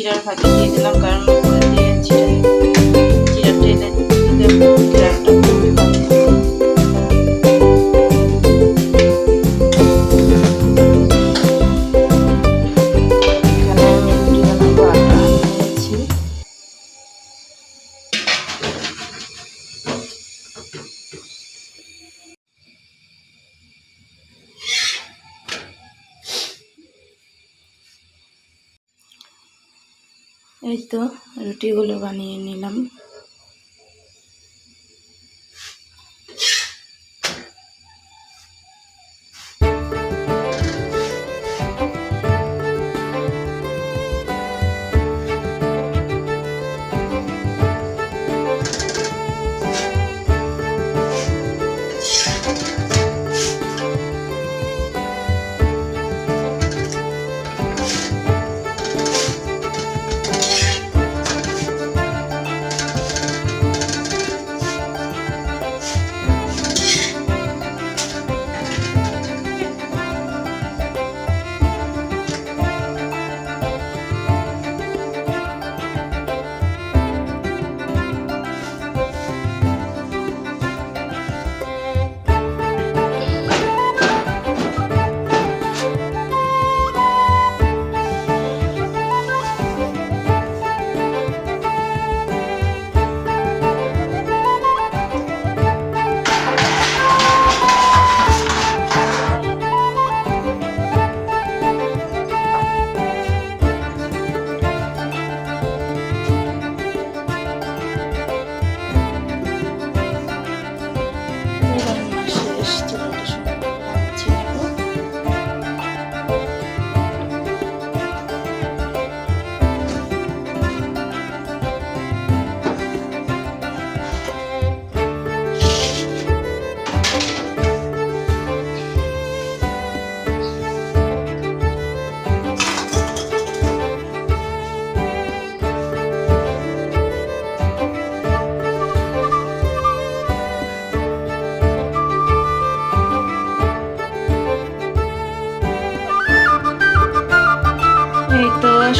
জিরার ফাঁকি দিয়ে দিলাম, কারণ উপরে দিয়ে জিরা টেলে দিলে গ্রামটা খুবই ভালো। এখানে আমি রুটি বানাবো, আটা নিয়েছি। এই তো রুটিগুলো বানিয়ে নিলাম।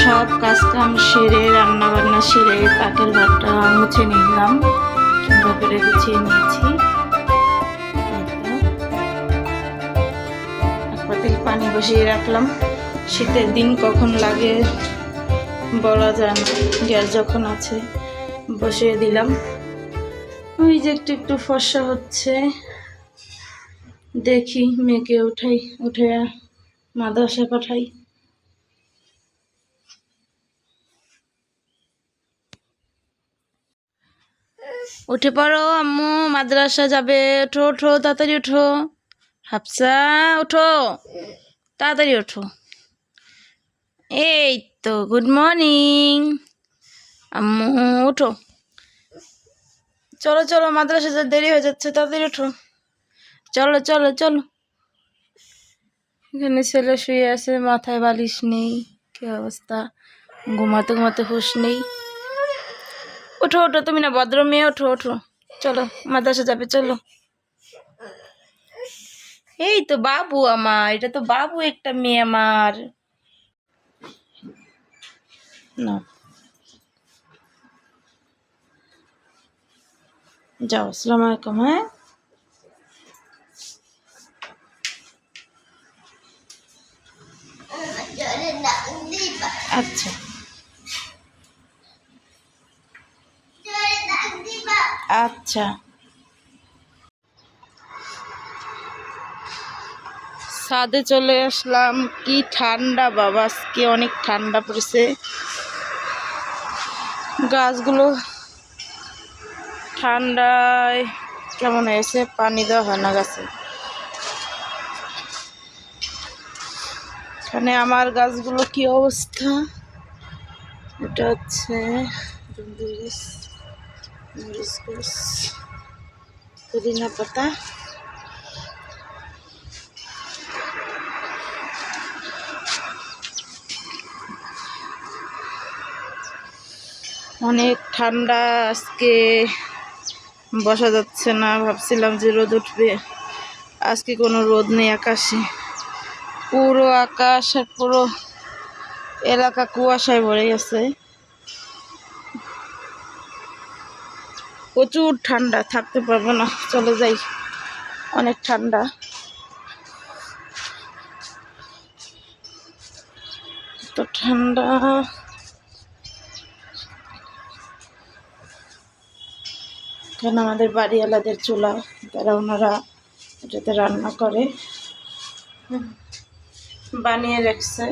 সব কাজকাম সেরে রান্না বান্না সেরে পাকের ঘরটা মুছে নিলাম, সুন্দর করে গুছিয়ে নিয়েছি। এক পাতিল পানি বসিয়ে রাখলাম, শীতের দিন কখন লাগে বলা যায় না, গ্যাস যখন আছে বসিয়ে দিলাম। ওই যে একটু একটু ফর্সা হচ্ছে, দেখি মেয়েকে উঠে মাদ্রাসা পাঠাই। উঠে পড়ো আম্মু, মাদ্রাসা যাবে। ওঠো ওঠো, তাড়াতাড়ি ওঠো। হাফসা ওঠো, তাড়াতাড়ি ওঠো। এই তো গুড মর্নিং আম্মু, ওঠো। চলো চলো, মাদ্রাসা দেরি হয়ে যাচ্ছে, তাড়াতাড়ি ওঠো। চলো চলো চলো। এখানে ছেলে শুয়ে আছে, মাথায় বালিশ নেই, কি অবস্থা, ঘুমাতে ঘুমাতে হুঁশ নেই। ওঠো ওঠো, তুমি না ভদ্র মেয়ে, ওঠো ওঠো, চলো মাদ্রাসা যাবে, চলো। এই তো বাবু আমার, এটা তো বাবু একটা মেয়ে আমার। না যাও, আসসালামু আলাইকুম। হ্যাঁ আচ্ছা আচ্ছা। ছাদে চলে আসলাম, কি ঠান্ডা বাবা, আজকে অনেক ঠান্ডা পড়েছে। গাছগুলো ঠান্ডায় কেমন হয়েছে, পানি দেওয়া হয় না গাছে। এখানে আমার গাছগুলো কি অবস্থা, এটা হচ্ছে পুদিনা পাতা। অনেক ঠান্ডা, আজকে বসা যাচ্ছে না, ভাবছিলাম যে রোদ উঠবে, আজকে কোনো রোদ নেই আকাশে। পুরো আকাশ আর পুরো এলাকা কুয়াশায় ভরে গেছে, প্রচুর ঠান্ডা, থাকতে পারবো না, চলে যাই, অনেক ঠান্ডা। তো ঠান্ডা, কারণ আমাদের বাড়িওয়ালাদের চুলা, তারা ওনারা এটাতে রান্না করে, বানিয়ে রাখছে,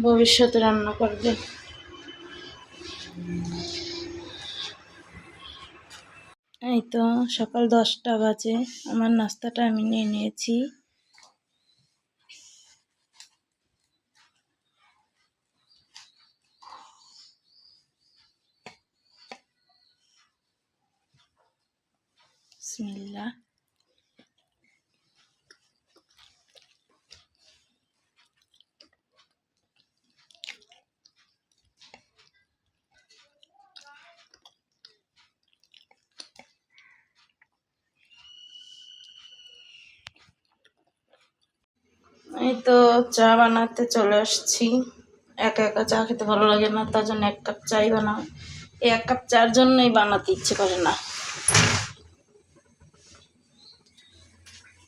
ভবিষ্যতে রান্না করবে। এই তো সকাল 10টা বাজে, আমার নাস্তাটা আমি নিয়ে নিয়েছি। বিসমিল্লাহ। এই তো চা বানাতে চলে আসছি। একা একা চা খেতে ভালো লাগে না, তার জন্য 1 কাপ চাই বানাও। এই 1 কাপ চার জন্যই বানাতে ইচ্ছে করে না,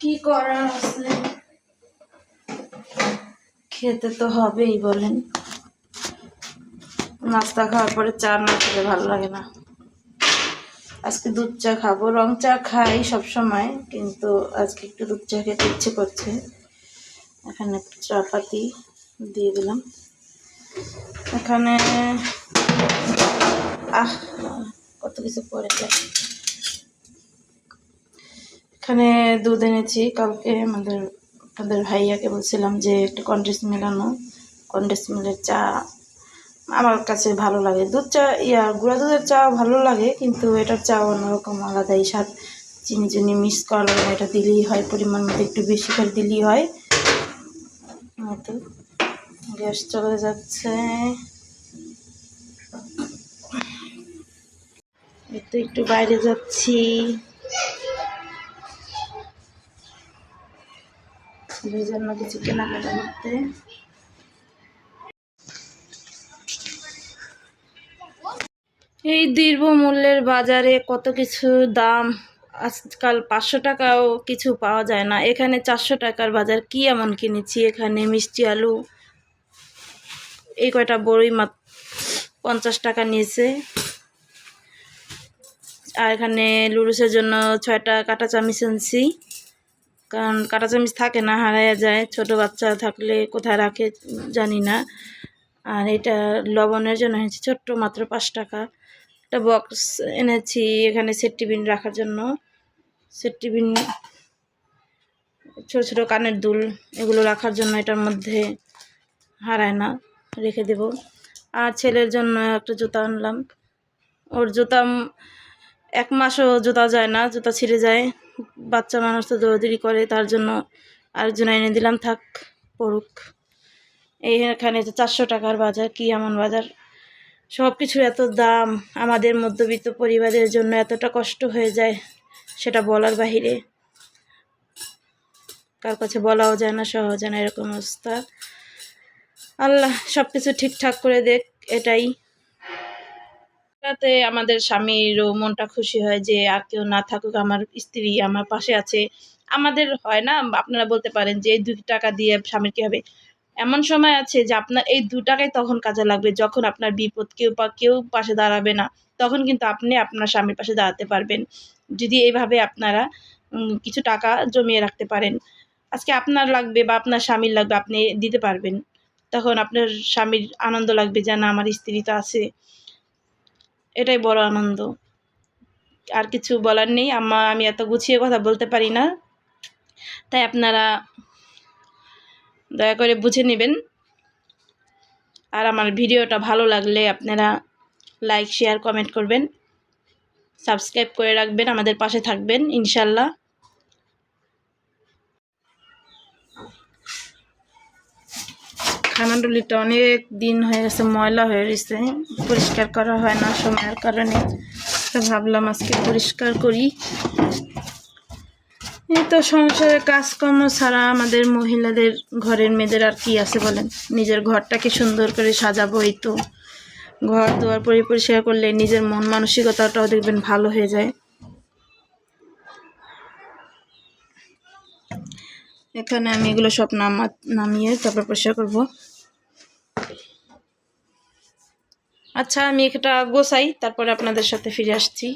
কি করার আছে, খেতে তো হবেই বলেন। নাস্তা খাওয়ার পরে চা না খেলে ভালো লাগে না। আজকে দুধ চা খাবো, রং চা খাই সব সময়, কিন্তু আজকে একটু দুধ চা খেতে ইচ্ছে করছে। এখানে চা পাতি দিয়ে দিলাম। এখানে কত কিছু পড়ে যায়। এখানে দুধ এনেছি, কালকে আমাদের ভাইয়াকে বলছিলাম যে একটা কন্ডেন্স মেলানো, কন্ডেন্স মিলের চা আমার কাছে ভালো লাগে। দুধ চা গুঁড়া দুধের চা ভালো লাগে, কিন্তু এটার চা অন্যরকম, আলাদাই স্বাদ। চিনি মিক্স করা লাগে না, এটা দিলেই হয়, পরিমাণ মতো একটু বেশি করে দিলেই হয়। তো গ্যাস চলে যাচ্ছে, একটু বাইরে যাচ্ছি, সেই জন্য কিছু কেনাকাটা করতে। এই দ্রব্যমূল্যের বাজারে কত কিছু দাম, আজকাল 500 টাকাও কিছু পাওয়া যায় না। এখানে 400 টাকার বাজার, কি এমন কিনেছি। এখানে মিষ্টি আলু এই কয়টা বড়ই 50 টাকা নিয়েছে। আর এখানে লুরুসের জন্য 6টা কাঁটা চামচ এনেছি, কারণ কাঁটা চামচ থাকে না, হারাইয়া যায়, ছোট বাচ্চা থাকলে কোথায় রাখে জানি না। আর এটা লবণের জন্য এনেছি ছোট্ট, মাত্র 5 টাকা। একটা বক্স এনেছি এখানে সেট টিফিন রাখার জন্য, সেট টিফিন, ছোটো ছোটো কানের দুল, এগুলো রাখার জন্য, এটার মধ্যে হারায় না, রেখে দেব। আর ছেলের জন্য একটা জুতা আনলাম, ওর জুতা 1 মাসও জুতা যায় না, জুতা ছিঁড়ে যায়, বাচ্চা মানুষ তো দৌড়াদৌড়ি করে, তার জন্য আরেকজন এনে দিলাম, থাক পড়ুক। এইখানে 400 টাকার বাজার, কি এমন বাজার, সব কিছুর এত দাম। আমাদের মধ্যবিত্ত পরিবারের জন্য এতটা কষ্ট হয়ে যায়, সেটা বলার বাহিরে, কার কাছে বলাও যায় না, সহজ যায় না, এরকম অবস্থা। আল্লাহ সব কিছু ঠিকঠাক করে দেখ, এটাই। তাতে আমাদের স্বামীরও মনটা খুশি হয় যে আর কেউ না থাকুক, আমার স্ত্রী আমার পাশে আছে। আমাদের হয় না, আপনারা বলতে পারেন যে এই 2 টাকা দিয়ে স্বামীর কী হবে। এমন সময় আছে যে আপনার এই 2 টাকাই তখন কাজে লাগবে, যখন আপনার বিপদ, কেউ পাশে দাঁড়াবে না, তখন কিন্তু আপনি আপনার স্বামীর পাশে দাঁড়াতে পারবেন, যদি এইভাবে আপনারা কিছু টাকা জমিয়ে রাখতে পারেন। আজকে আপনার লাগবে বা আপনার স্বামীর লাগবে, আপনি দিতে পারবেন, তখন আপনার স্বামীর আনন্দ লাগবে যে না, আমার স্ত্রী তো আছে, এটাই বড় আনন্দ। আর কিছু বলার নেই, আমি এত গুছিয়ে কথা বলতে পারি না, তাই আপনারা দয়া করে বুঝে নেবেন। আর আমার ভিডিওটা ভালো লাগলে আপনারা লাইক, শেয়ার, কমেন্ট করবেন, সাবস্ক্রাইব করে রাখবেন, আমাদের পাশে থাকবেন ইনশাল্লাহ। খানাডুলিটা অনেক দিন হয়ে গেছে, ময়লা হয়ে গেছে, পরিষ্কার করা হয় না সময়ের কারণে, তো ভাবলাম আজকে পরিষ্কার করি। এই তো সংসারে কাজকর্ম ছাড়া আমাদের মহিলাদের, ঘরের মেয়েদের আর কি আছে বলেন। নিজের ঘরটাকে সুন্দর করে সাজাবো, এই তো ঘর দুয়ার পরিষ্কার করলে নিজের মন মানসিকতাটাও দেখবেন ভালো হয়ে যায়। এখানে আমি এগুলো সব নামিয়ে তারপর পরিষ্কার করব। আচ্ছা, আমি এটা গোছাই, তারপরে আপনাদের সাথে ফিরে আসছি।